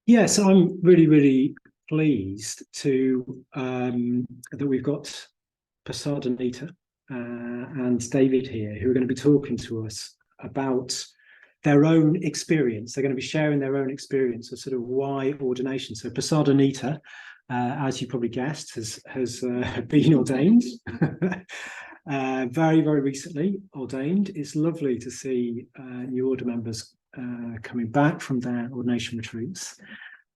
Yeah, so I'm really, really pleased to that we've got Pasadanita and David here, who are going to be talking to us about their own experience. They're going to be sharing their own experience of sort of why ordination. So Pasadanita, as you probably guessed, has been ordained very, very recently. Ordained. It's lovely to see new order members coming back from their ordination retreats.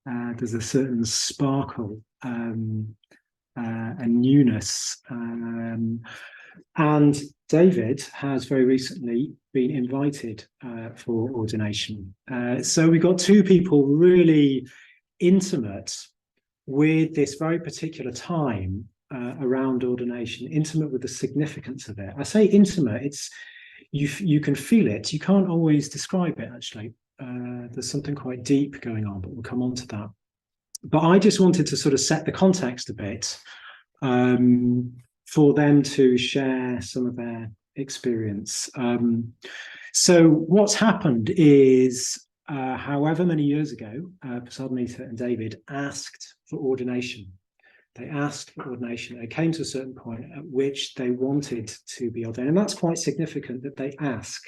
There's a certain sparkle and newness. And David has very recently been invited for ordination. So we've got two people really intimate with this very particular time around ordination, intimate with the significance of it. I say intimate, it's you can feel it. You can't always describe it, actually. There's something quite deep going on, but we'll come on to that. But I just wanted to sort of set the context a bit for them to share some of their experience. So what's happened is, however many years ago, Pasadanita and David asked for ordination. They asked for ordination. They came to a certain point at which they wanted to be ordained. And that's quite significant that they ask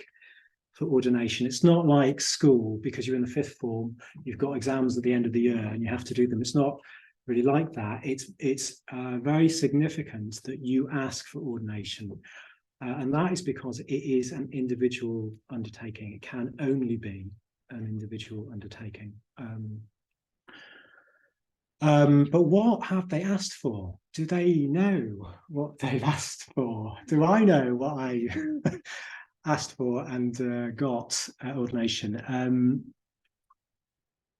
for ordination. It's not like school, because you're in the fifth form, you've got exams at the end of the year and you have to do them. It's not really like that. It's very significant that you ask for ordination. And that is because it is an individual undertaking. It can only be an individual undertaking. But what have they asked for? Do they know what they've asked for? Do I know what I asked for and got at ordination?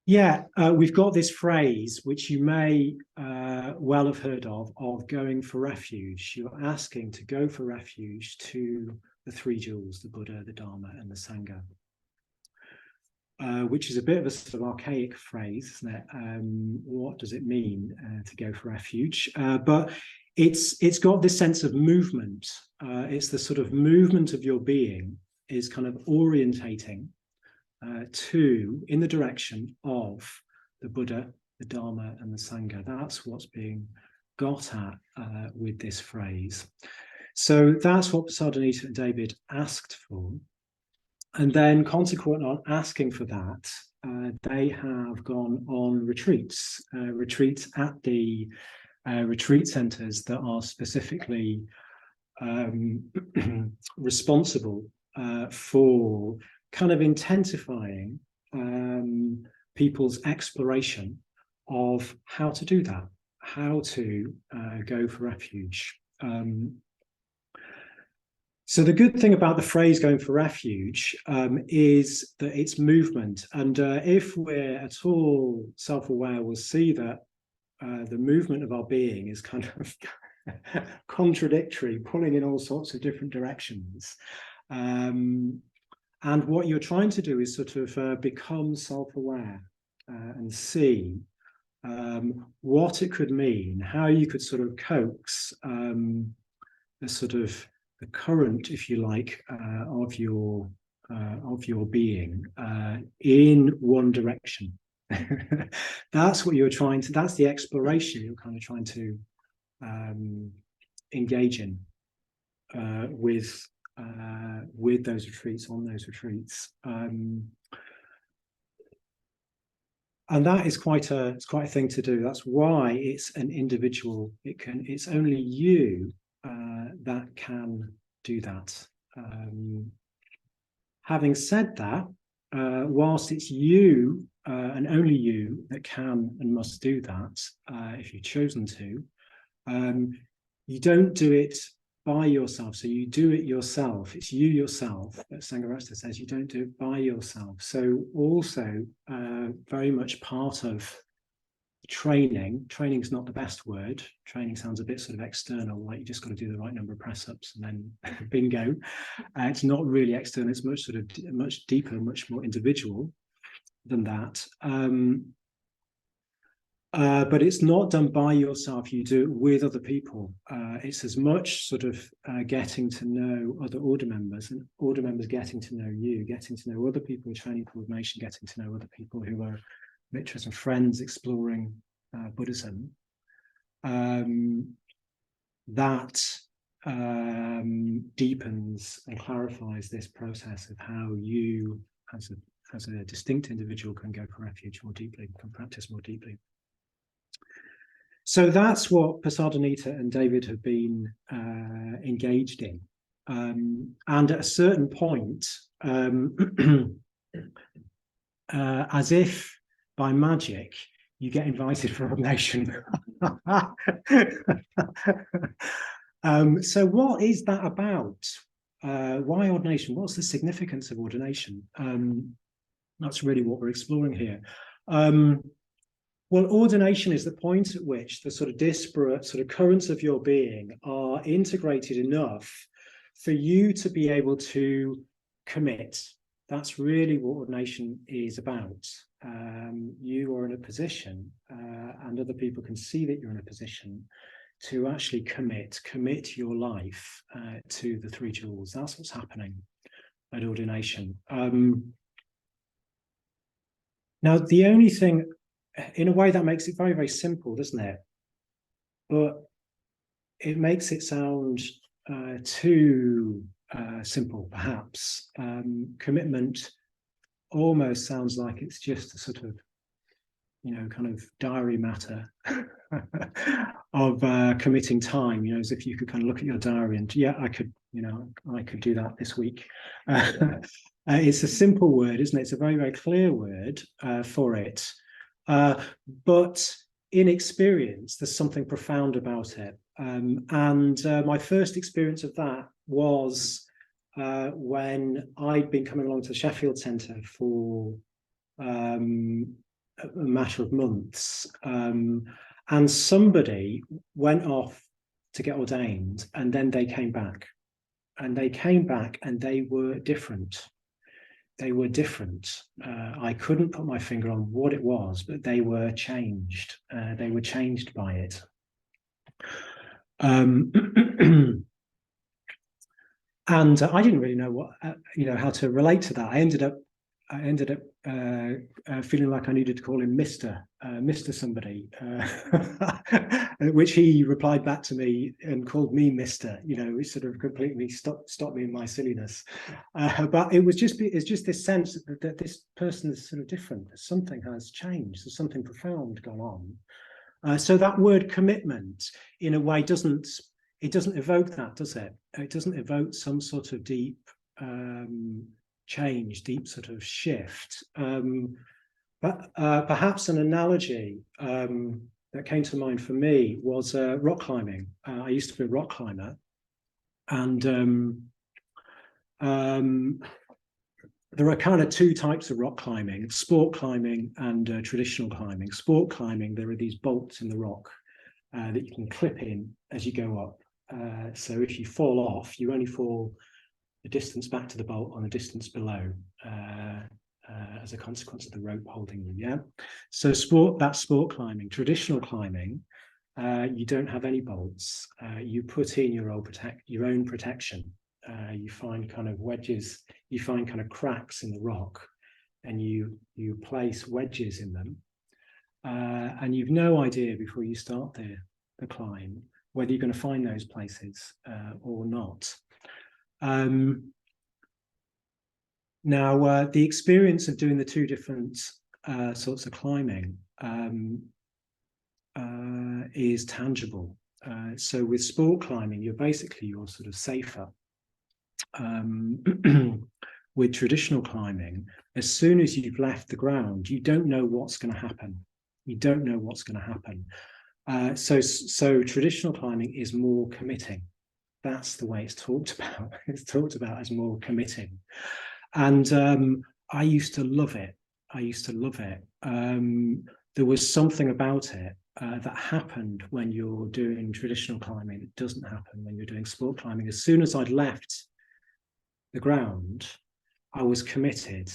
We've got this phrase, which you may well have heard of going for refuge. You're asking to go for refuge to the three jewels, the Buddha, the Dharma, and the Sangha. Which is a bit of a sort of archaic phrase, isn't it? What does it mean to go for refuge? But it's got this sense of movement. It's the sort of movement of your being is kind of orientating in the direction of the Buddha, the Dharma, and the Sangha. That's what's being got at with this phrase. So that's what Pasadanita and David asked for. And then consequent on asking for that, they have gone on retreats at the retreat centres that are specifically responsible for kind of intensifying people's exploration of how to do that, how to go for refuge. So the good thing about the phrase going for refuge is that it's movement. And if we're at all self-aware, we'll see that the movement of our being is kind of contradictory, pulling in all sorts of different directions. And what you're trying to do is sort of become self-aware and see what it could mean, how you could sort of coax the sort of the current, if you like, of your being in one direction. That's what you're trying to. That's the exploration you're kind of trying to engage in with those retreats, on those retreats, and that is quite a thing to do. That's why it's an individual. It's only you that can do that. Having said that, whilst it's you and only you that can and must do that, if you've chosen to, you don't do it by yourself. So you do it yourself. It's you yourself. Sangharasta says you don't do it by yourself. So also very much part of training's not the best word. Training sounds a bit sort of external, like you just got to do the right number of press-ups and then bingo. It's not really external. It's much deeper, much more individual than that. But it's not done by yourself. You do it with other people. It's as much sort of getting to know other order members, and order members getting to know you, getting to know other people with training coordination, getting to know other people who are mitras and friends exploring Buddhism. That deepens and clarifies this process of how you, as a distinct individual, can go for refuge more deeply, can practice more deeply. So that's what Pasadanita and David have been engaged in. And at a certain point, as if by magic, you get invited for ordination. So what is that about? Why ordination? What's the significance of ordination? That's really what we're exploring here. Well, ordination is the point at which the sort of disparate sort of currents of your being are integrated enough for you to be able to commit. That's really what ordination is about. You are in a position, and other people can see that you're in a position to actually commit your life to the three jewels. That's what's happening at ordination. Now, the only thing, in a way, that makes it very, very simple, doesn't it? But it makes it sound too simple, perhaps. Commitment almost sounds like it's just a sort of, kind of diary matter of committing time, as if you could kind of look at your diary and, yeah, I could do that this week. It's a simple word, isn't it? It's a very, very clear word for it. But in experience, there's something profound about it. And my first experience of that was when I'd been coming along to the Sheffield Centre for a matter of months. And somebody went off to get ordained, and then they came back. And they came back and they were different. They were different. I couldn't put my finger on what it was, but they were changed. They were changed by it. And I didn't really know what, how to relate to that. I ended up feeling like I needed to call him Mr. Somebody, which he replied back to me and called me Mr. Which sort of completely stopped me in my silliness. But it's just this sense that this person is sort of different. Something has changed. There's something profound gone on. So that word commitment, in a way, doesn't evoke that, does it? It doesn't evoke some sort of deep change, deep sort of shift. But perhaps an analogy that came to mind for me was rock climbing. I used to be a rock climber, and there are kind of two types of rock climbing: sport climbing and traditional climbing. Sport climbing, there are these bolts in the rock that you can clip in as you go up. So if you fall off, you only fall the distance back to the bolt on the distance below as a consequence of the rope holding you. Yeah. So that's sport climbing. Traditional climbing, you don't have any bolts. You put in your own protection. You find kind of wedges. You find kind of cracks in the rock, and you place wedges in them. And you've no idea before you start the climb whether you're going to find those places or not. Now, the experience of doing the two different sorts of climbing is tangible. So with sport climbing, you're sort of safer. With traditional climbing, as soon as you've left the ground, you don't know what's going to happen. You don't know what's going to happen. So traditional climbing is more committing. That's the way it's talked about. It's talked about as more committing. And I used to love it. There was something about it that happened when you're doing traditional climbing. It doesn't happen when you're doing sport climbing. As soon as I'd left the ground, I was committed,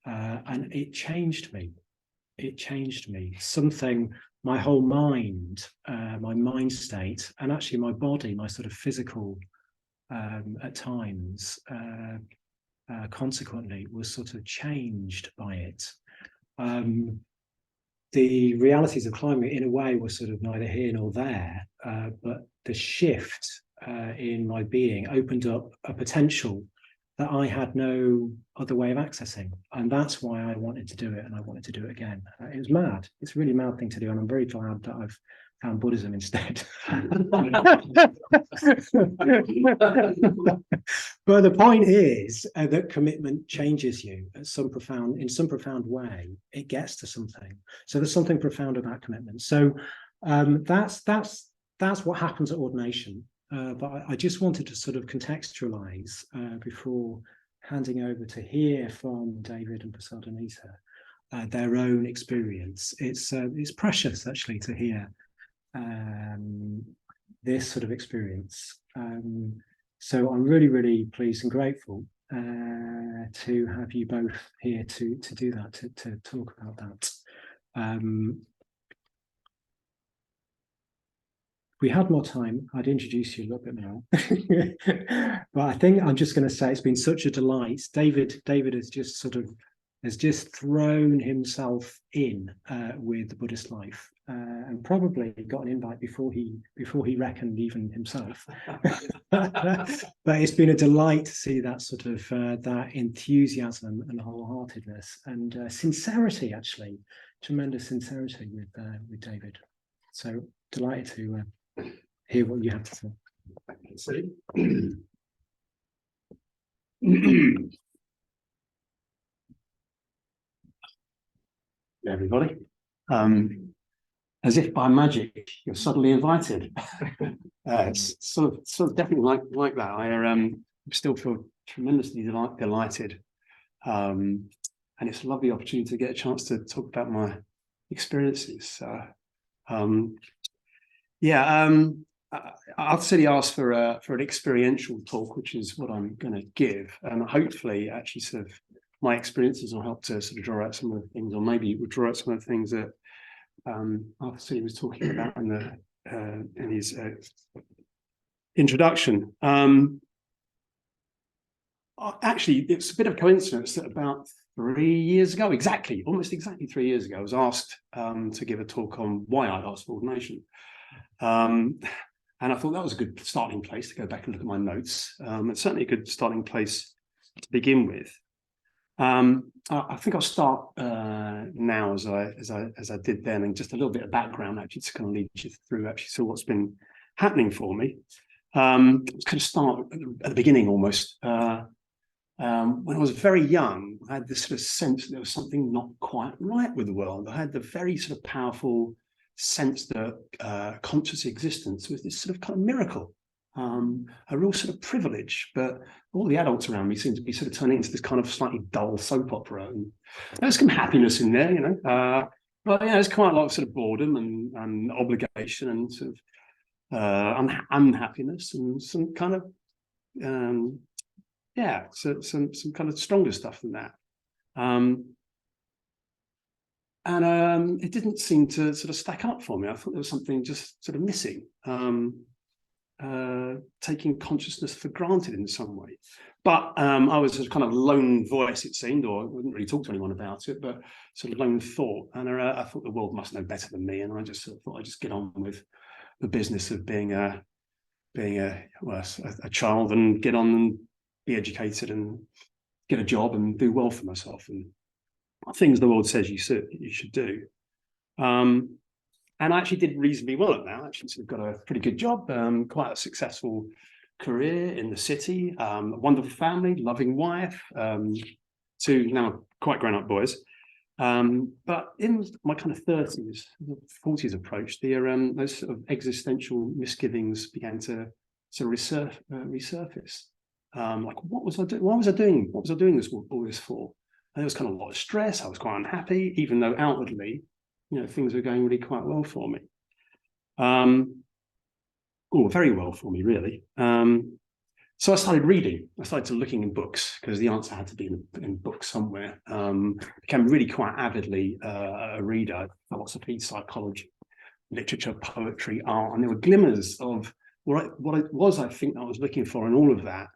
and it changed me. Something my whole mind, my mind state, and actually my body, my sort of physical, at times, consequently, was sort of changed by it. The realities of climbing, in a way, were sort of neither here nor there, but the shift in my being opened up a potential that I had no other way of accessing. And that's why I wanted to do it, and I wanted to do it again. It was mad. It's a really mad thing to do, and I'm very glad that I've found Buddhism instead. But the point is that commitment changes you in some profound way. It gets to something. So there's something profound about commitment. So that's what happens at ordination. But I just wanted to sort of contextualize before handing over to hear from David and Pasadanita their own experience. It's precious, actually, to hear this sort of experience. So I'm really, really pleased and grateful to have you both here to do that, to talk about that. If we had more time, I'd introduce you a little bit more. But I think I'm just going to say it's been such a delight. David has just thrown himself in with the Buddhist life, and probably got an invite before he reckoned even himself. But it's been a delight to see that sort of that enthusiasm and wholeheartedness and sincerity, actually, tremendous sincerity with David. So delighted to hear what you have to say. Everybody, as if by magic, you're suddenly invited. It's sort of definitely like that. I still feel tremendously delighted, and it's a lovely opportunity to get a chance to talk about my experiences. I've certainly asked for an experiential talk, which is what I'm going to give, and hopefully, actually, sort of my experiences will help to sort of draw out some of the things, or maybe we'll draw out some of the things that Arthur was talking about in his introduction. Actually, it's a bit of a coincidence that about 3 years ago, almost exactly 3 years ago, I was asked to give a talk on why I'd asked for ordination. And I thought that was a good starting place to go back and look at my notes. It's certainly a good starting place to begin with. I think I'll start now as I did then, and just a little bit of background actually to kind of lead you through actually what's been happening for me. Let's kind of start at the beginning almost. When I was very young, I had this sort of sense that there was something not quite right with the world. I had the very sort of powerful sense that conscious existence was this sort of kind of miracle, a real sort of privilege, but all the adults around me seemed to be sort of turning into this kind of slightly dull soap opera. And there's some happiness in there, but there's quite a lot of sort of boredom and obligation and sort of unhappiness and some kind of some kind of stronger stuff than that. And it didn't seem to sort of stack up for me. I thought there was something just sort of missing, taking consciousness for granted in some way. But I was a kind of lone voice, it seemed, or I wouldn't really talk to anyone about it, but sort of lone thought. And I thought the world must know better than me. And I just sort of thought I'd just get on with the business of being a child and get on and be educated and get a job and do well for myself and things the world says you should do. And I actually did reasonably well at that. I actually sort of got a pretty good job, quite a successful career in the city, a wonderful family, loving wife, two now quite grown-up boys. But in my kind of 30s, 40s approach, those sort of existential misgivings began to resurface. Like, what was I doing? Why was I doing? What was I doing all this for? And there was kind of a lot of stress. I was quite unhappy, even though outwardly, things were going really quite well for me. Very well for me, really. So I started reading. I started looking in books because the answer had to be in books somewhere. Became really quite avidly a reader, philosophy, psychology. literature, poetry, art, and there were glimmers of what it was I think I was looking for in all of that,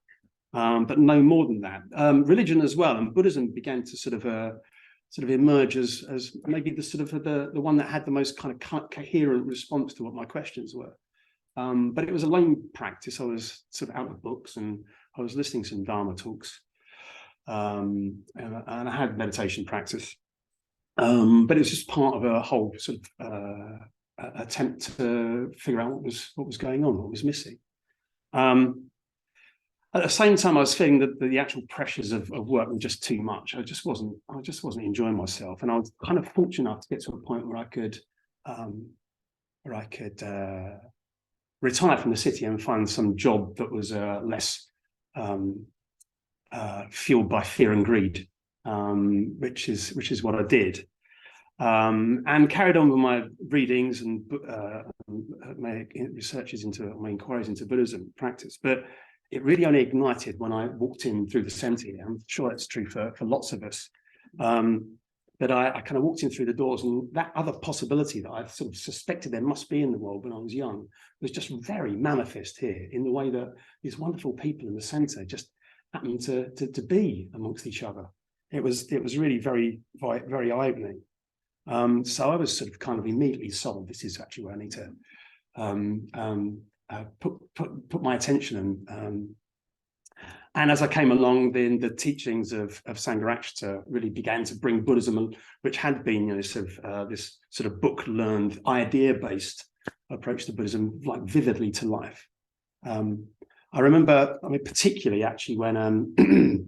but no more than that. Religion as well, and Buddhism began to sort of emerge as maybe the one that had the most kind of coherent response to what my questions were. But it was a lone practice. I was sort of out of books, and I was listening to some Dharma talks, and I had meditation practice. But it was just part of a whole sort of attempt to figure out what was going on, what was missing. At the same time, I was feeling that the actual pressures of work were just too much. I just wasn't enjoying myself, and I was kind of fortunate enough to get to a point where I could retire from the city and find some job that was less fueled by fear and greed, which is what I did, and carried on with my readings and my researches into my inquiries into Buddhism practice. But it really only ignited when I walked in through the centre here. I'm sure that's true for lots of us. That I kind of walked in through the doors, and that other possibility that I sort of suspected there must be in the world when I was young was just very manifest here, in the way that these wonderful people in the centre just happened to be amongst each other. It was really very, very eye-opening. So I was sort of kind of immediately sold. This is actually where I need to put my attention. And as I came along, then the teachings of Sangharakshita really began to bring Buddhism, which had been this sort of book-learned, idea-based approach to Buddhism, like vividly to life. I remember, particularly actually when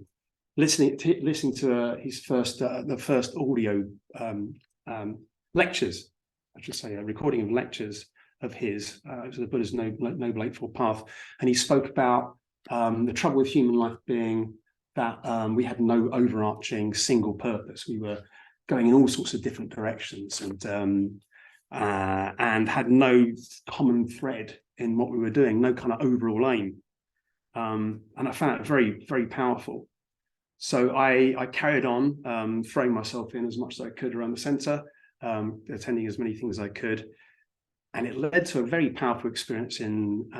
listening to his the first audio lectures, I should say, a recording of lectures of his. It was the Buddha's Noble Eightfold Path, and he spoke about the trouble with human life being that we had no overarching single purpose. We were going in all sorts of different directions, and had no common thread in what we were doing, no kind of overall aim. And I found it very, very powerful. So I carried on throwing myself in as much as I could around the centre, attending as many things as I could. And it led to a very powerful experience in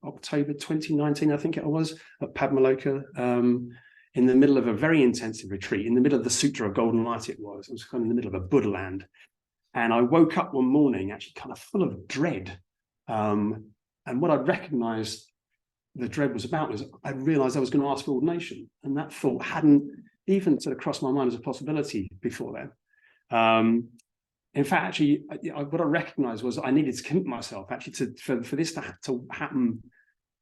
October 2019, I think it was, at Padmaloka, in the middle of a very intensive retreat, in the middle of the Sutra of Golden Light it was. It was kind of in the middle of a Buddha land. And I woke up one morning actually kind of full of dread. And what I recognised the dread was about was I realised I was going to ask for ordination. And that thought hadn't even sort of crossed my mind as a possibility before then. In fact, actually, what I recognised was I needed to commit myself actually for this to happen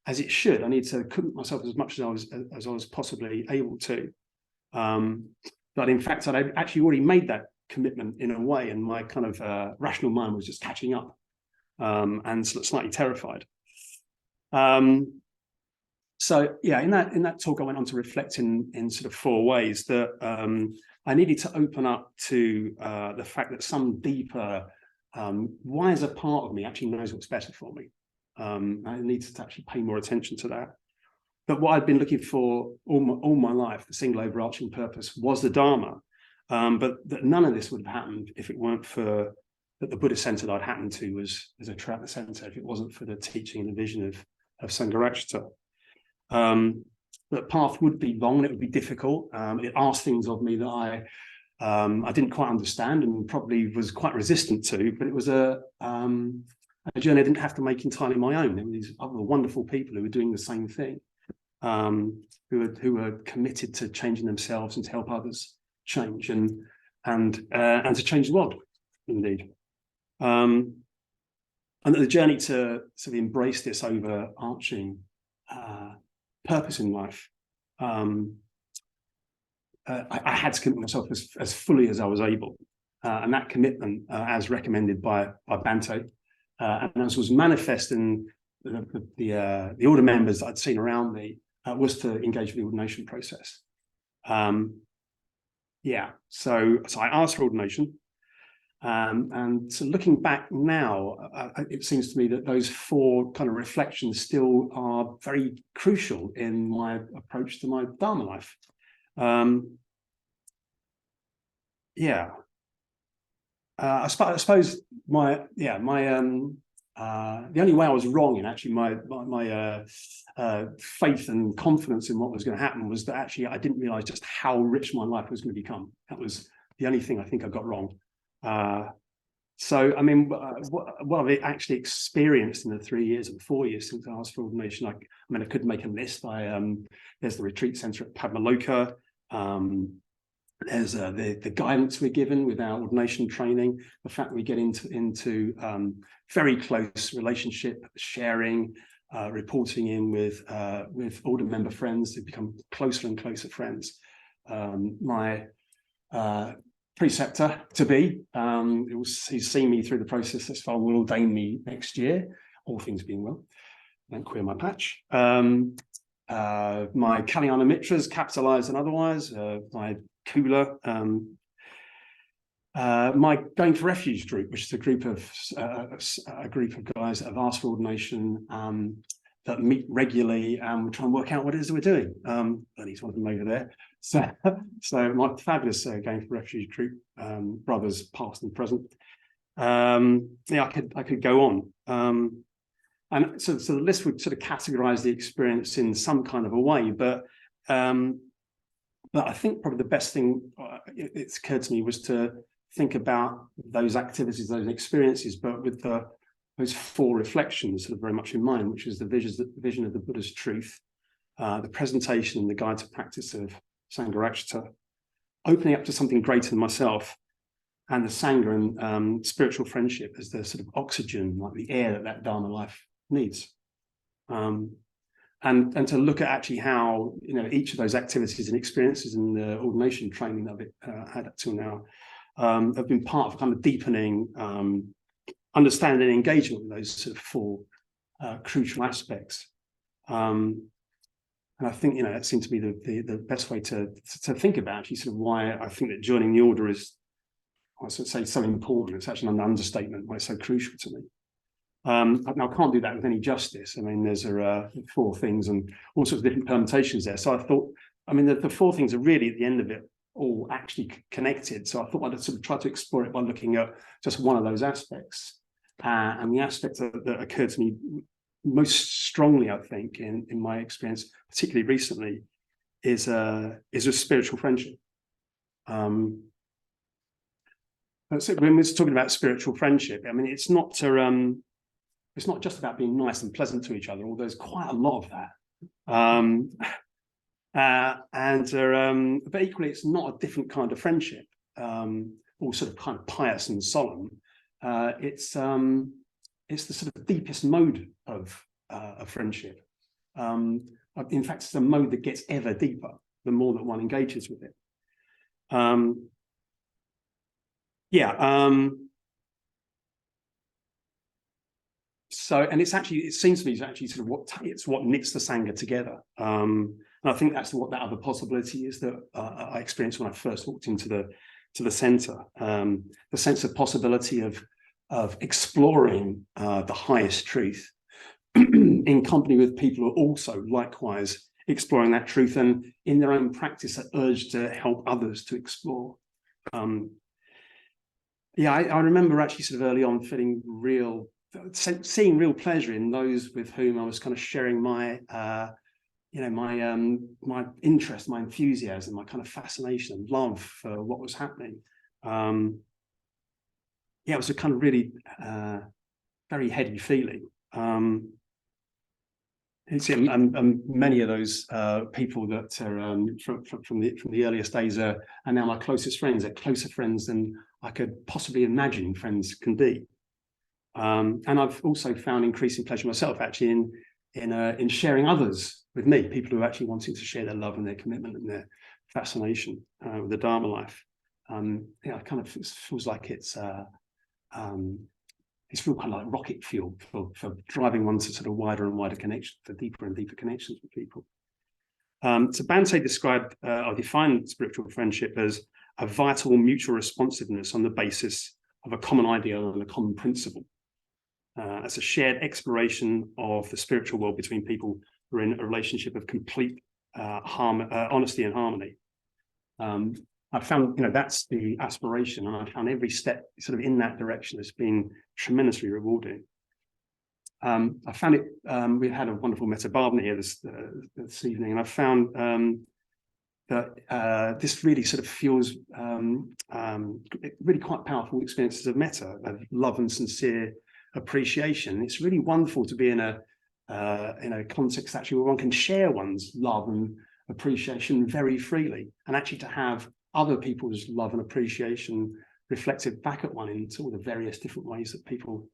as it should. I need to commit myself as much as I was possibly able to. But in fact, I'd actually already made that commitment in a way, and my kind of rational mind was just catching up and slightly terrified. So yeah, in that talk, I went on to reflect in sort of four ways that I needed to open up to the fact that some deeper, wiser part of me actually knows what's better for me. I needed to actually pay more attention to that. But what I'd been looking for all my life, the single overarching purpose, was the Dharma. But that none of this would have happened if it weren't for that the Buddhist centre that I'd happened to was a Triratna centre, if it wasn't for the teaching and the vision of Sangharakshita. The path would be long and it would be difficult. It asked things of me that I didn't quite understand and probably was quite resistant to, but it was a journey I didn't have to make entirely my own. There were these other wonderful people who were doing the same thing, who were committed to changing themselves and to help others change and to change the world, indeed. And the journey to sort of embrace this overarching purpose in life, I had to commit myself as fully as I was able, and that commitment, as recommended by Bhante, and as was manifest in the order members that I'd seen around me, was to engage with the ordination process. Yeah, so I asked for ordination, and so looking back now, it seems to me that those four kind of reflections still are very crucial in my approach to my Dharma life. Yeah. I suppose the only way I was wrong in actually my faith and confidence in what was going to happen was that actually I didn't realize just how rich my life was going to become. That was the only thing I think I got wrong. So, I mean, what I've actually experienced in the 3 years and 4 years since I asked for ordination, I could make a list. There's the retreat center at Padmaloka. There's the guidance we're given with our ordination training, the fact that we get into very close relationship sharing, reporting in with order member friends who become closer and closer friends. My preceptor to be, he's seen me through the process this far, will ordain me next year, all things being well. Don't queer my patch. My Kalyana Mitras, capitalized and otherwise, my Kula, my Going for Refuge group, which is a group of guys that have asked for ordination, that meet regularly and we try and work out what it is that we're doing. Bernie's one of them over there. So my fabulous Going for Refuge group, brothers past and present. Yeah, I could go on. And so the list would sort of categorize the experience in some kind of a way, but I think probably the best thing it's occurred to me was to think about those activities, those experiences, but with those 4 reflections sort of very much in mind, which is the vision of the Buddha's truth, the presentation and the guide to practice of Sangharakshita, opening up to something greater than myself, and the Sangha and spiritual friendship as the sort of oxygen, like the air that Dharma life needs. And to look at actually how, each of those activities and experiences in the ordination training that I've had up till now have been part of kind of deepening understanding and engagement with those sort of 4 crucial aspects. And I think, that seemed to be the best way to think about actually sort of why I think that joining the order is, I should say, so important. It's actually an understatement why it's so crucial to me. Now, I can't do that with any justice. I mean, there's 4 things and all sorts of different permutations there. So I thought, the 4 things are really at the end of it all actually connected. So I thought I'd sort of try to explore it by looking at just one of those aspects. And the aspect that occurred to me most strongly, I think, in my experience, particularly recently, is a spiritual friendship. So when we're talking about spiritual friendship, it's not just about being nice and pleasant to each other, although there's quite a lot of that. But equally, it's not a different kind of friendship, or sort of kind of pious and solemn. It's the sort of deepest mode of friendship. In fact, it's a mode that gets ever deeper the more that one engages with it. So, and it seems to me, it's actually sort of what knits the Sangha together. And I think that's what that other possibility is that I experienced when I first walked into the centre. The sense of possibility of exploring the highest truth in company with people who are also likewise exploring that truth and in their own practice are urged to help others to explore. I remember actually sort of early on seeing real pleasure in those with whom I was kind of sharing my my interest, my enthusiasm, my kind of fascination and love for what was happening. It was a kind of really very heady feeling. And many of those people that are from the earliest days are now my closest friends. They're closer friends than I could possibly imagine friends can be. And I've also found increasing pleasure myself actually in sharing others with me, people who are actually wanting to share their love and their commitment and their fascination with the Dharma life. It kind of feels like it's real kind of like rocket fuel for driving one to sort of wider and wider connections, for deeper and deeper connections with people. So Bhante described or defined spiritual friendship as a vital mutual responsiveness on the basis of a common ideal and a common principle. As a shared exploration of the spiritual world between people who are in a relationship of complete honesty and harmony. And I found, that's the aspiration, and I found every step sort of in that direction has been tremendously rewarding. I found it, we had a wonderful Metta Bhavana here this evening, and I found that this really sort of fuels really quite powerful experiences of metta, of love and sincere appreciation. It's really wonderful to be in a context actually where one can share one's love and appreciation very freely, and actually to have other people's love and appreciation reflected back at one in all the various different ways that people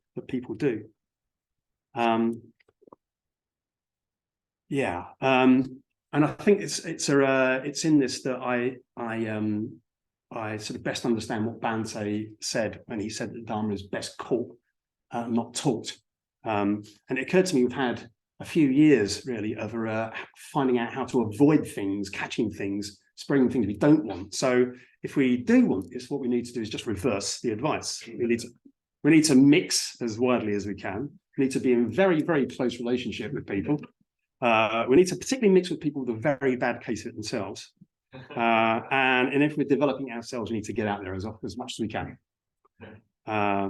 do. And I think it's in this that I sort of best understand what Bhante said when he said that Dharma is best caught, not taught. And it occurred to me we've had a few years really of finding out how to avoid things, catching things, spreading things we don't want. So if we do want this, what we need to do is just reverse the advice. We need to mix as widely as we can. We need to be in very, very close relationship with people. We need to particularly mix with people with a very bad case of it themselves. And if we're developing ourselves, we need to get out there as much as we can. I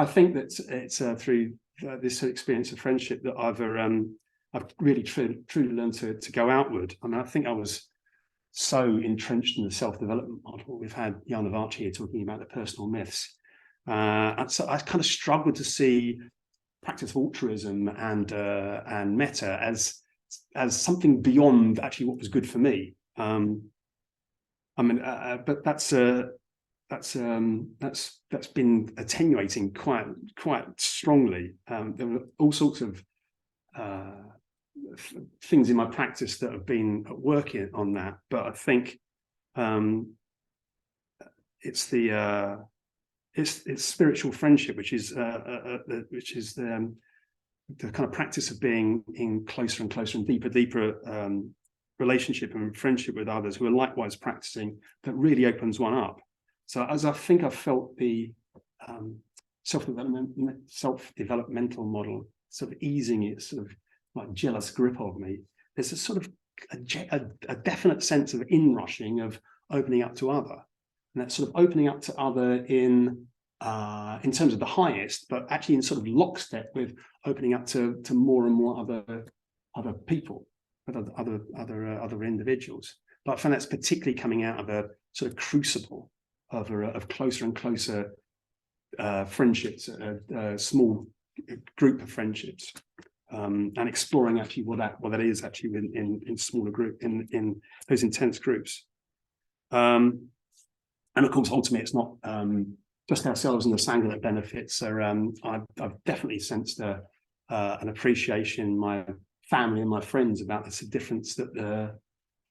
think that it's through this experience of friendship that I've really truly learned to go outward. I mean, I think I was so entrenched in the self-development model. We've had Jan Arch here talking about the personal myths. And so I kind of struggled to see practice of altruism and metta as something beyond actually what was good for me. But that's been attenuating quite strongly. There were all sorts of things in my practice that have been working on that, but I think it's spiritual friendship, which is the kind of practice of being in closer and closer and deeper relationship and friendship with others who are likewise practicing, that really opens one up. So as I think I've felt the self-developmental model sort of easing its sort of like jealous grip of me, there's a sort of a definite sense of inrushing, of opening up to other. And that sort of opening up to other in terms of the highest, but actually in sort of lockstep with opening up to more and more other people, other individuals. But I find that's particularly coming out of a sort of crucible of closer and closer friendships, a small group of friendships, and exploring actually what that is actually in smaller group, in those intense groups. And of course, ultimately, it's not just ourselves and the Sangha that benefits. So I've definitely sensed an appreciation in my family and my friends about this difference that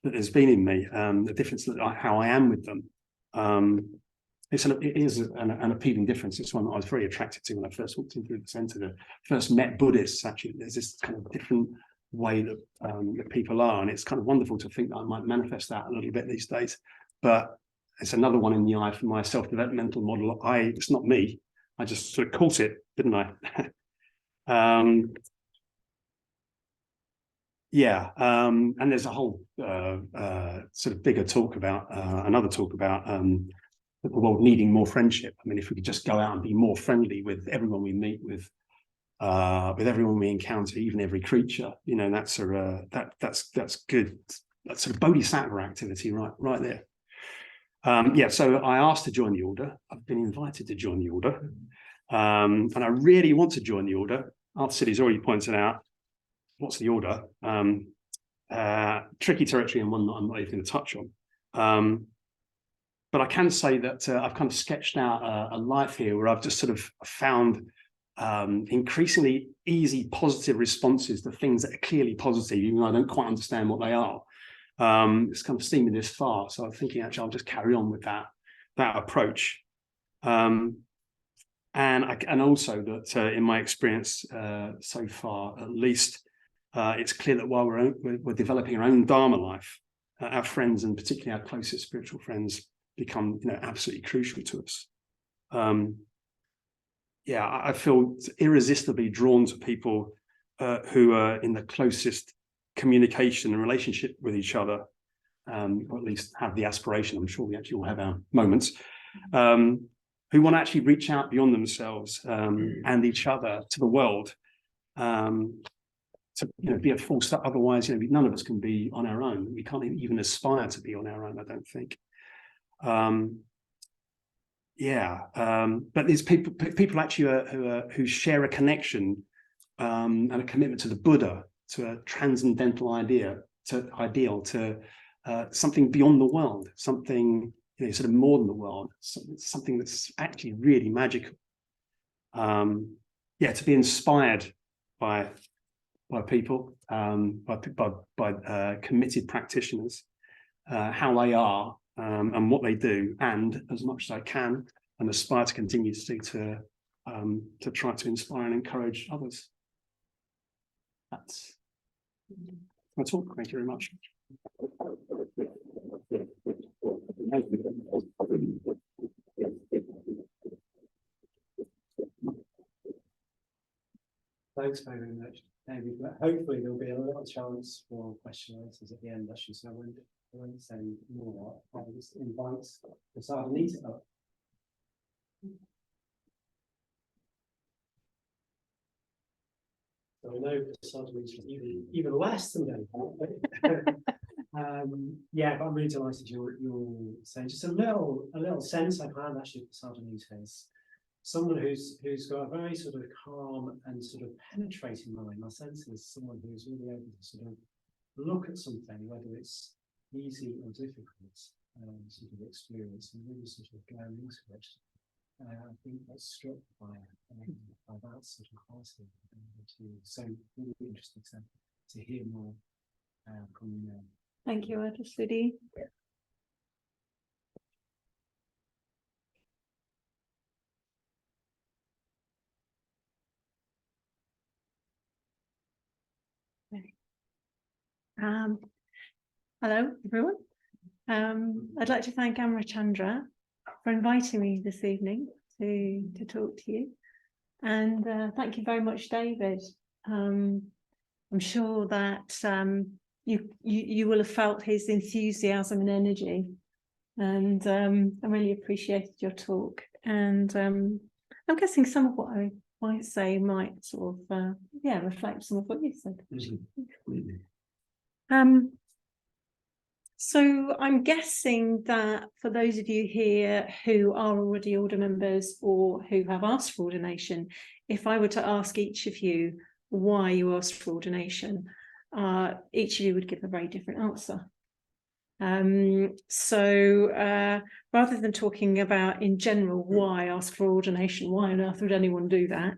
there's been in me, the difference that how I am with them. It is an appealing difference. It's one that I was very attracted to when I first walked in through the centre. First met Buddhists, actually, there's this kind of different way that people are, and it's kind of wonderful to think that I might manifest that a little bit these days. But it's another one in the eye for my self-developmental model. It's not me. I just sort of caught it, didn't I? And there's a whole sort of bigger talk about another talk about the world needing more friendship. I mean, if we could just go out and be more friendly with everyone we meet, with everyone we encounter, even every creature, that's good. That's sort of bodhisattva activity right there. So I asked to join the order. I've been invited to join the order, and I really want to join the order. Arthur City's already pointed out, what's the order? Tricky territory, and one that I'm not even going to touch on. But I can say that I've kind of sketched out a life here where I've just sort of found increasingly easy, positive responses to things that are clearly positive, even though I don't quite understand what they are. It's kind of seen me this far, so I'm thinking actually I'll just carry on with that approach, and also that in my experience so far, at least, it's clear that while we're developing our own Dharma life, our friends, and particularly our closest spiritual friends, become absolutely crucial to us. I feel irresistibly drawn to people who are in the closest communication and relationship with each other, or at least have the aspiration. I'm sure we actually all have our moments, who want to actually reach out beyond themselves and each other to the world, to be a full step. Otherwise, none of us can be on our own. We can't even aspire to be on our own, I don't think. But there's people actually who share a connection and a commitment to the Buddha, to a transcendental ideal, to something beyond the world, something sort of more than the world, something that's actually really magical. To be inspired by people, by committed practitioners, how they are and what they do, and as much as I can, and aspire to continue to try to inspire and encourage others. That's my talk. Thank you very much. Thanks very much, David. Hopefully there'll be a little chance for question and answers at the end, actually, so I won't say more. I'll just invite Pasadanita up. So I know Pasadanita even less than David. But I'm really delighted you're saying just a little sense I've had actually of Pasadanita is someone who's got a very sort of calm and sort of penetrating mind. My sense is someone who's really able to sort of look at something, whether it's easy or difficult, sort of experience, and really sort of go into it. I think that's struck by that sort of quality. So really interesting to hear more from you now. Thank you, Adesudi. Hello, everyone. I'd like to thank Amrachandra for inviting me this evening to talk to you, and thank you very much, David. I'm sure that you will have felt his enthusiasm and energy, and I really appreciated your talk. And I'm guessing some of what I might say might sort of reflect some of what you said. So I'm guessing that for those of you here who are already order members or who have asked for ordination, if I were to ask each of you why you asked for ordination, each of you would give a very different answer. So rather than talking about in general why ask for ordination, why on earth would anyone do that,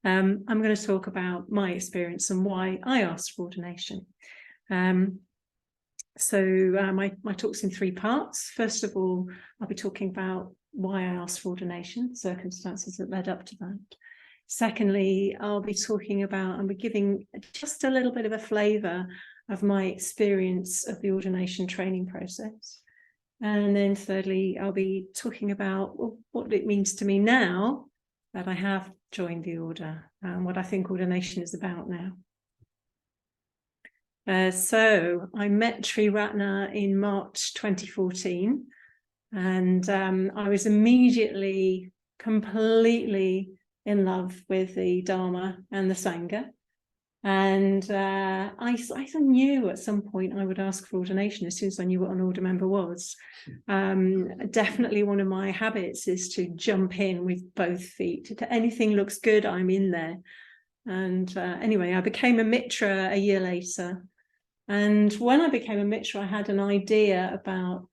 I'm going to talk about my experience and why I asked for ordination. So my talk's in three parts. First of all, I'll be talking about why I asked for ordination, circumstances that led up to that. Secondly, I'll be talking about and be giving just a little bit of a flavour of my experience of the ordination training process. And then thirdly, I'll be talking about what it means to me now that I have joined the order and what I think ordination is about now. So I met Sri Ratna in March 2014, and I was immediately completely in love with the Dharma and the Sangha. And I knew at some point I would ask for ordination as soon as I knew what an order member was. Definitely one of my habits is to jump in with both feet. If anything looks good, I'm in there. And anyway, I became a mitra a year later. And when I became a mitra, I had an idea about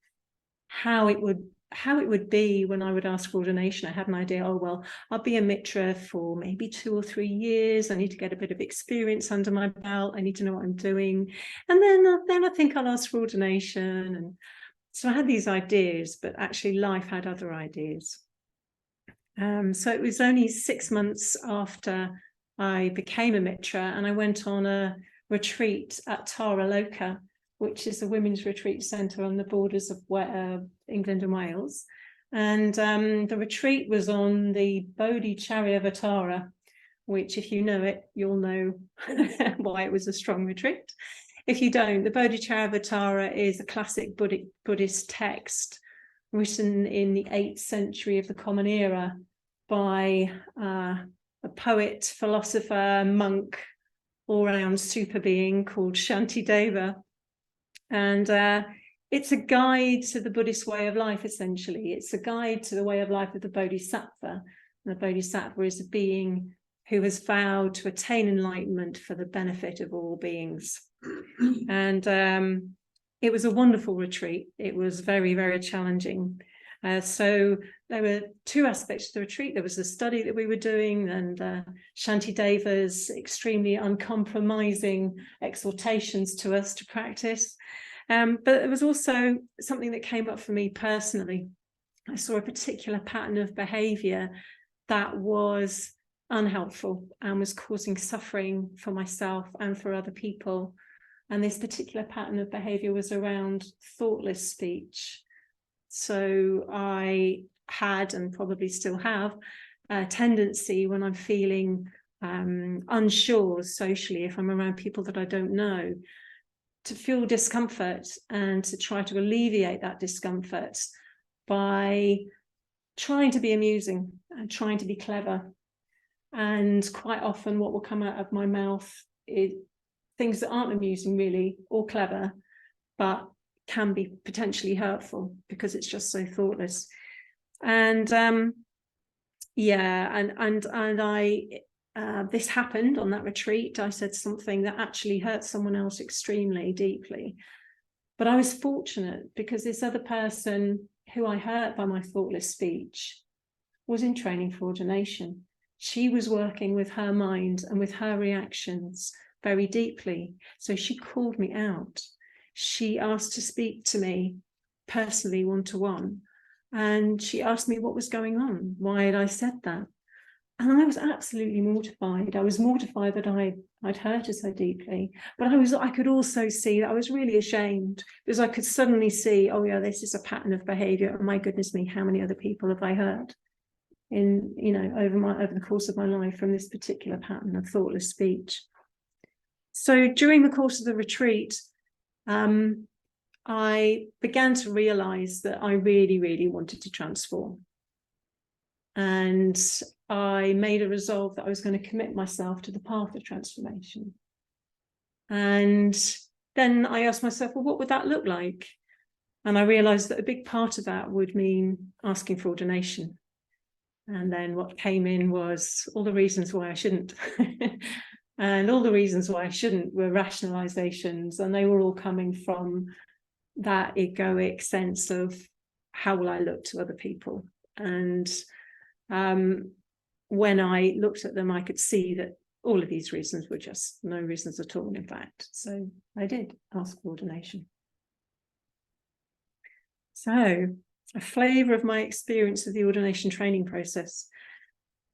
how it would be when I would ask for ordination. I had an idea, oh, well, I'll be a mitra for maybe 2 or 3 years. I need to get a bit of experience under my belt. I need to know what I'm doing. And then I think I'll ask for ordination. And so I had these ideas, but actually life had other ideas. So it was only 6 months after I became a mitra, and I went on a retreat at Tara Loka, which is a women's retreat centre on the borders of England and Wales. And the retreat was on the Bodhi Charyavatara, which if you know it, you'll know why it was a strong retreat. if you don't, the Bodhicharyavatara is a classic Buddhist text written in the 8th century of the Common Era by a poet, philosopher, monk, all-round super being called Shantideva. And it's a guide to the Buddhist way of life, essentially. It's a guide to the way of life of the Bodhisattva. And the Bodhisattva is a being who has vowed to attain enlightenment for the benefit of all beings. And it was a wonderful retreat. It was very, very challenging. So there were 2 aspects to the retreat. There was the study that we were doing, and Shantideva's extremely uncompromising exhortations to us to practice. But it was also something that came up for me personally. I saw a particular pattern of behavior that was unhelpful and was causing suffering for myself and for other people. And this particular pattern of behavior was around thoughtless speech. So I had, and probably still have, a tendency when I'm feeling unsure socially, if I'm around people that I don't know, to feel discomfort and to try to alleviate that discomfort by trying to be amusing and trying to be clever. And quite often what will come out of my mouth is things that aren't amusing really, or clever, but can be potentially hurtful because it's just so thoughtless. And this happened on that retreat. I said something that actually hurt someone else extremely deeply. But I was fortunate because this other person who I hurt by my thoughtless speech was in training for ordination. She was working with her mind and with her reactions very deeply. So she called me out. She asked to speak to me personally, one-to-one. And she asked me what was going on. Why had I said that? And I was absolutely mortified. I was mortified that I'd hurt her so deeply. But I could also see that I was really ashamed, because I could suddenly see, oh yeah, this is a pattern of behavior. And my goodness me, how many other people have I hurt over the course of my life from this particular pattern of thoughtless speech? So during the course of the retreat, I began to realize that I really, really wanted to transform. And I made a resolve that I was going to commit myself to the path of transformation. And then I asked myself, well, what would that look like? And I realized that a big part of that would mean asking for ordination. And then what came in was all the reasons why I shouldn't. And all the reasons why I shouldn't were rationalizations, and they were all coming from that egoic sense of how will I look to other people. And when I looked at them, I could see that all of these reasons were just no reasons at all, in fact. So I did ask for ordination. So a flavour of my experience of the ordination training process.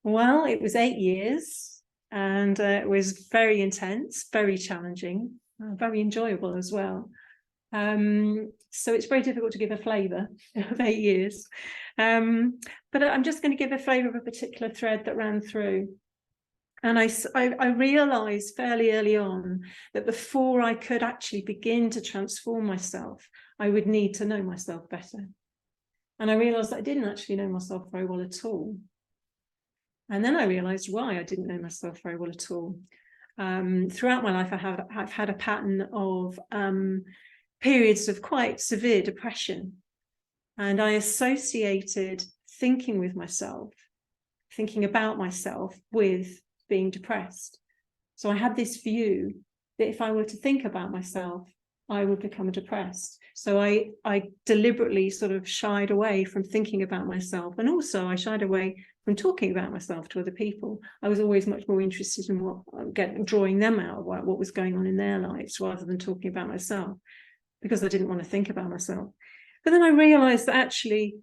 Well, it was 8 years. And it was very intense, very challenging, very enjoyable as well. So it's very difficult to give a flavour of 8 years. But I'm just going to give a flavour of a particular thread that ran through. And I realised fairly early on that before I could actually begin to transform myself, I would need to know myself better. And I realised that I didn't actually know myself very well at all. And then I realized why I didn't know myself very well at all. Throughout my life, I've had a pattern of periods of quite severe depression. And I associated thinking with myself, thinking about myself, with being depressed. So I had this view that if I were to think about myself, I would become depressed. So I deliberately sort of shied away from thinking about myself. And also I shied away from talking about myself to other people. I was always much more interested in drawing them out, what was going on in their lives, rather than talking about myself, because I didn't want to think about myself. But then I realized that actually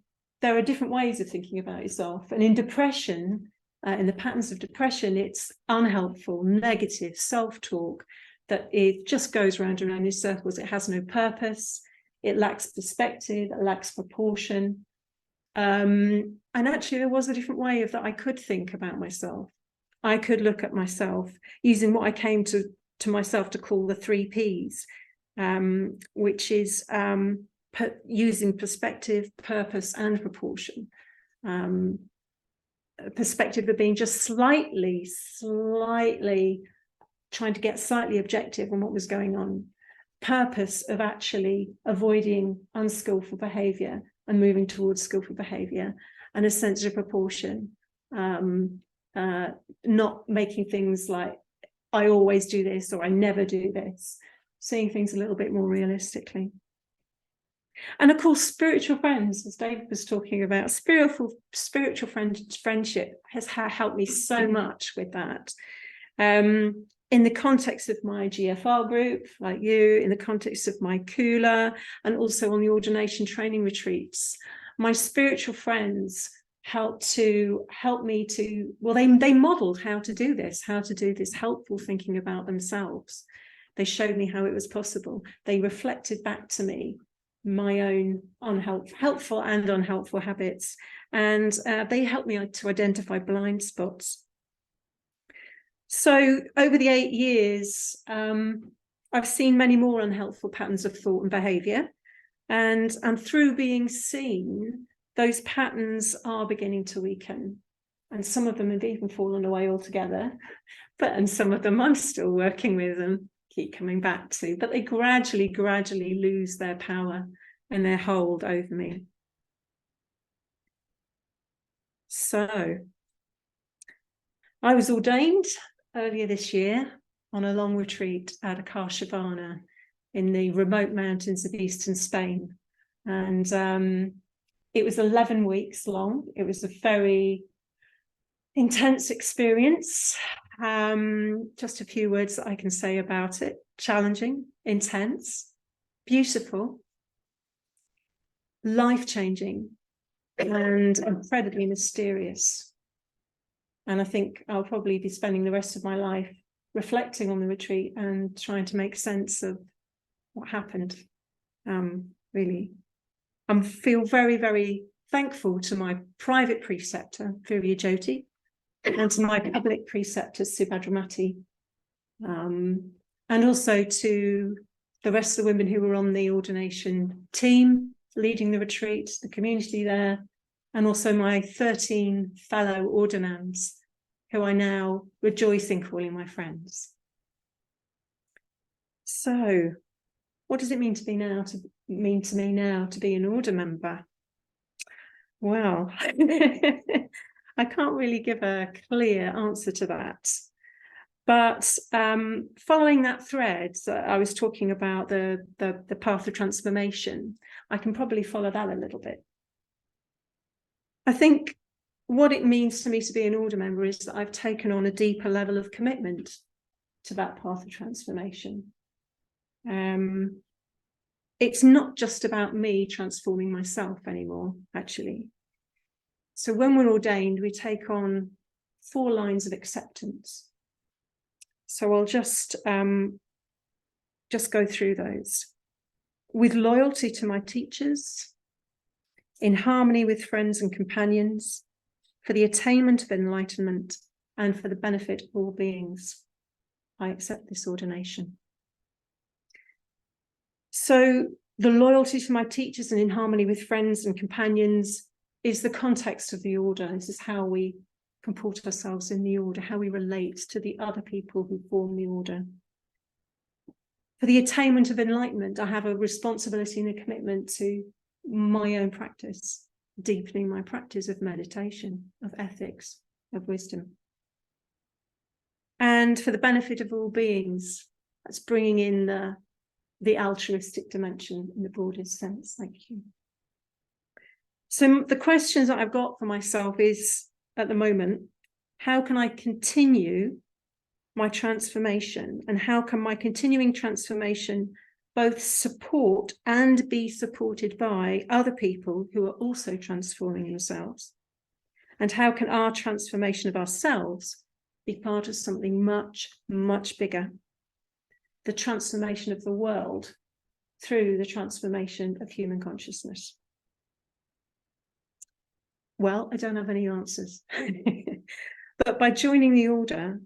there are different ways of thinking about yourself. And in depression, in the patterns of depression, it's unhelpful, negative self-talk, that it just goes round and round in circles. It has no purpose. It lacks perspective. It lacks proportion. And actually, there was a different way that I could think about myself. I could look at myself using what I came to to myself to call the 3 Ps, which is using perspective, purpose, and proportion. Perspective of being just slightly trying to get slightly objective on what was going on. Purpose of actually avoiding unskillful behavior and moving towards skillful behavior, and a sense of proportion. Not making things like, I always do this or I never do this, seeing things a little bit more realistically. And of course, spiritual friends, as David was talking about, spiritual friendship has helped me so much with that. In the context of my GFR group, like you, in the context of my Kula, and also on the ordination training retreats, my spiritual friends helped me to, well, they modeled how to do this helpful thinking about themselves. They showed me how it was possible. They reflected back to me my own helpful and unhelpful habits, and they helped me to identify blind spots. So over the 8 years, I've seen many more unhelpful patterns of thought and behavior, and through being seen, those patterns are beginning to weaken, and some of them have even fallen away altogether, and some of them I'm still working with and keep coming back to, but they gradually lose their power and their hold over me. So I was ordained earlier this year on a long retreat at Akashavana in the remote mountains of eastern Spain, and it was 11 weeks long. It was a very intense experience. Just a few words that I can say about it: challenging, intense, beautiful, life-changing, and incredibly mysterious. And I think I'll probably be spending the rest of my life reflecting on the retreat and trying to make sense of what happened. Really, I feel very thankful to my private preceptor, Virya Jyoti, and to my public preceptor, Subhadramati, and also to the rest of the women who were on the ordination team leading the retreat, the community there, and also my 13 fellow ordinands, who I now rejoice in calling my friends. So, what does it mean to me now to be an order member? Well, I can't really give a clear answer to that. But following that thread that I was talking about, the path of transformation, I can probably follow that a little bit. I think what it means to me to be an order member is that I've taken on a deeper level of commitment to that path of transformation. It's not just about me transforming myself anymore, actually. So when we're ordained, we take on 4 lines of acceptance. So I'll just go through those. With loyalty to my teachers, in harmony with friends and companions, for the attainment of enlightenment, and for the benefit of all beings, I accept this ordination. So the loyalty to my teachers and in harmony with friends and companions is the context of the order. This is how we comport ourselves in the order, how we relate to the other people who form the order. For the attainment of enlightenment, I have a responsibility and a commitment to my own practice, deepening my practice of meditation, of ethics, of wisdom. And for the benefit of all beings, that's bringing in the altruistic dimension in the broadest sense. Thank you. So the questions that I've got for myself is, at the moment, how can I continue my transformation, and how can my continuing transformation both support and be supported by other people who are also transforming themselves? And how can our transformation of ourselves be part of something much, much bigger? The transformation of the world through the transformation of human consciousness. Well, I don't have any answers. But by joining the order,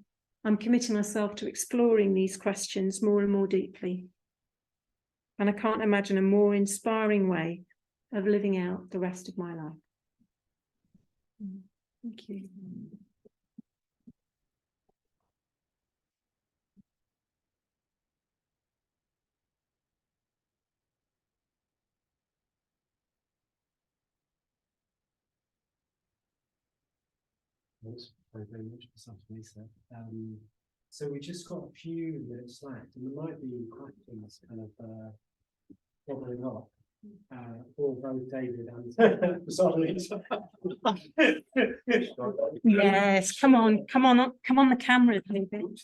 I'm committing myself to exploring these questions more and more deeply. And I can't imagine a more inspiring way of living out the rest of my life. Thank you. Thanks very much for something, Lisa. So we just got a few minutes left, and there might be questions kind of following up, for both David and Pasadanita. Yes, come on the camera, David.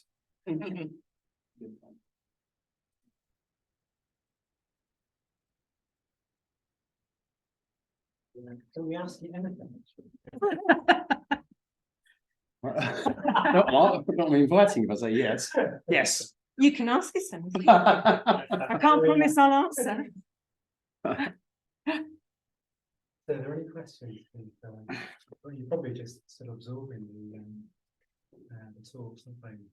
Can we ask you anything? Not me inviting if I say yes. Yes. You can ask us anything. I can't promise I'll answer. So are there any questions? Well, you're probably just sort of absorbing the talk, something.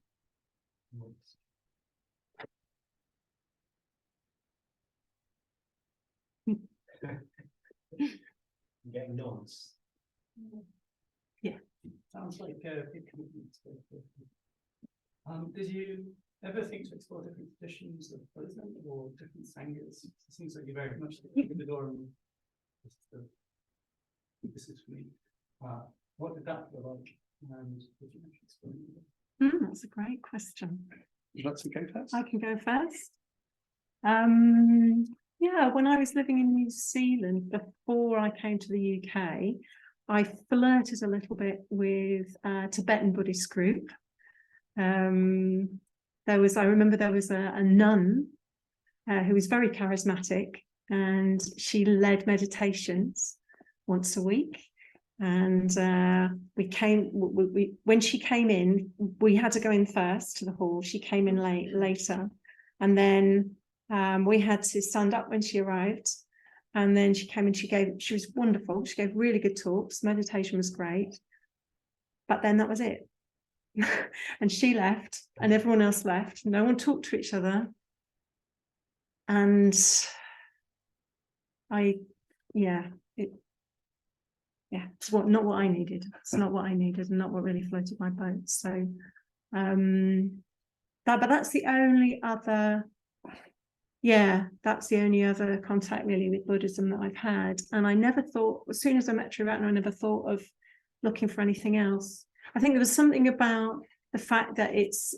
Getting nods. Yeah. Sounds like a big commitment. Did you ever think to explore different traditions of Buddhism or different sanghas? It seems like you very much opened the door and this is for me. What did that feel like? And did you actually explore it? That's a great question. Would you like to go first? I can go first. Yeah, when I was living in New Zealand before I came to the UK, I flirted a little bit with a Tibetan Buddhist group. I remember there was a nun who was very charismatic, and she led meditations once a week. And when she came in, we had to go in first to the hall. She came in later, and then we had to stand up when she arrived. And then she came and she was wonderful. She gave really good talks. Meditation was great. But then that was it. And she left and everyone else left. No one talked to each other. And it's not what I needed. It's not what I needed and not what really floated my boat. So, but that's the only other contact really with Buddhism that I've had. And I never thought, as soon as I met Sri Ratna, I never thought of looking for anything else. I think there was something about the fact that it's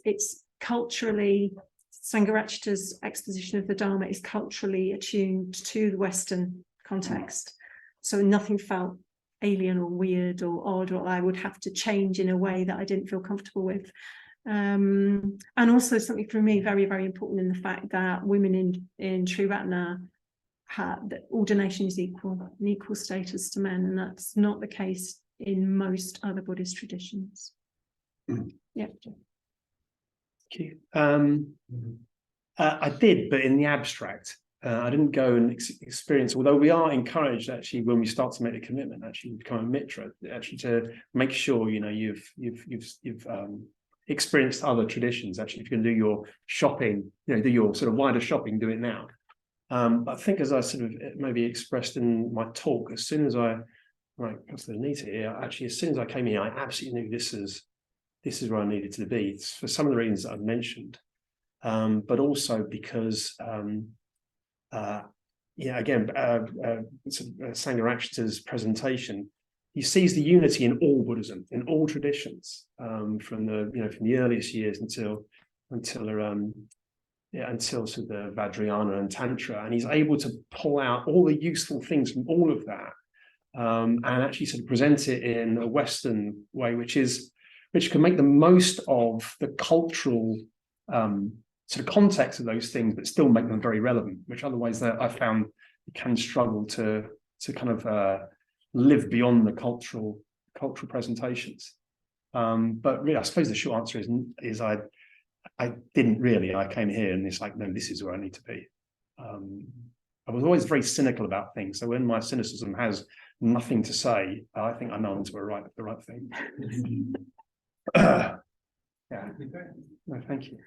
culturally, Sangharakshita's exposition of the Dharma is culturally attuned to the Western context. So nothing felt alien or weird or odd, or I would have to change in a way that I didn't feel comfortable with. And also something for me very, very important in the fact that women in Sri Ratna, that ordination is equal status to men, and that's not the case in most other Buddhist traditions. Yeah. Thank you. I did, but in the abstract. I didn't go and experience, although we are encouraged actually when we start to make a commitment, actually become a mitra, actually to make sure you've experienced other traditions. Actually, if you're going to do your shopping, do your sort of wider shopping, do it now. But I think, as I sort of maybe expressed in my talk, as soon as Pasadanita here, actually, as soon as I came here, I absolutely knew this is where I needed to be. It's for some of the reasons that I've mentioned, but also because Sangharakshita's presentation, he sees the unity in all Buddhism, in all traditions, from the earliest years until sort of the Vajrayana and Tantra, and he's able to pull out all the useful things from all of that, and actually sort of present it in a Western way, which can make the most of the cultural sort of context of those things, but still make them very relevant, which otherwise I found can struggle to kind of live beyond the cultural presentations. But really, I suppose the short answer is I didn't really. I came here and it's like, no, this is where I need to be. I was always very cynical about things. So when my cynicism has nothing to say, I think I know I'm to the right thing. Yeah. No, thank you.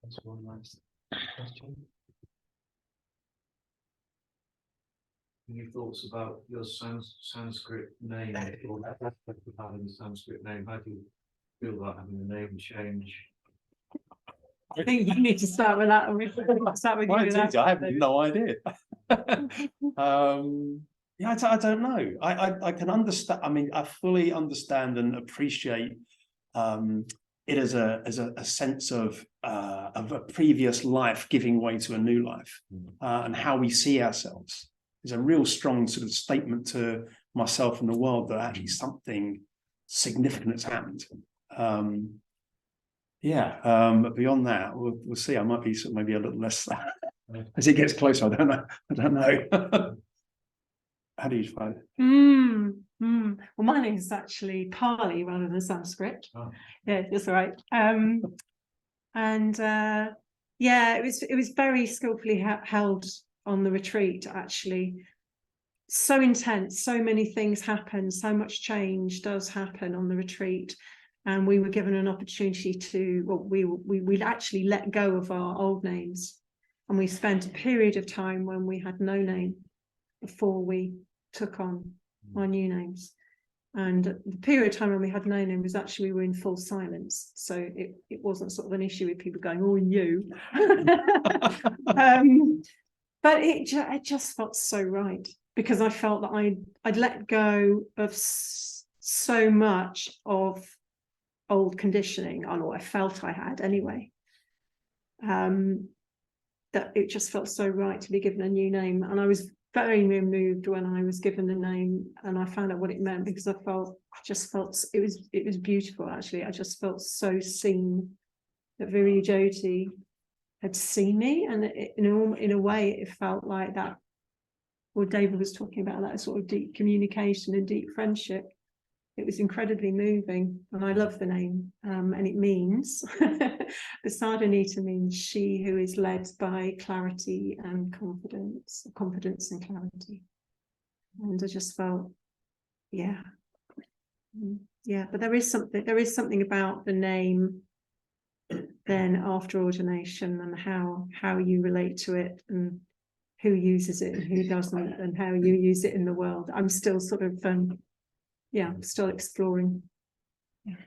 That's a really nice question. Any thoughts about your Sanskrit name or having a Sanskrit name? How do you feel about having a name change? I think you need to start with that. Start with you. I have no idea. Yeah, I don't know. I can understand. I mean, I fully understand and appreciate it as a sense of a previous life giving way to a new life, and how we see ourselves. There's a real strong sort of statement to myself and the world that actually something significant has happened. But beyond that, we'll see. I might be sort of maybe a little less as it gets closer. I don't know. How do you find it? Well, my name is actually Pali rather than Sanskrit. Oh. Yeah, that's all right. It was very skillfully held on the retreat, actually. So intense, so many things happen, so much change does happen on the retreat. And we were given an opportunity to, we'd actually let go of our old names. And we spent a period of time when we had no name before we took on our new names. And the period of time when we had no name was actually, we were in full silence. So it wasn't sort of an issue with people going, oh, you. But it just felt so right, because I felt that I'd let go of so much of old conditioning, or I felt I had anyway, that it just felt so right to be given a new name. And I was very moved when I was given the name and I found out what it meant, because I just felt it was beautiful, actually. I just felt so seen, that Virya Jyoti had seen me, and in a way it felt like that, what David was talking about, that sort of deep communication and deep friendship. It was incredibly moving, and I love the name. And it means, Pasadanita means she who is led by clarity and confidence and clarity. And I just felt, but there is something about the name then after ordination, and how you relate to it, and who uses it and who doesn't, and how you use it in the world. I'm still sort of still exploring. Yeah.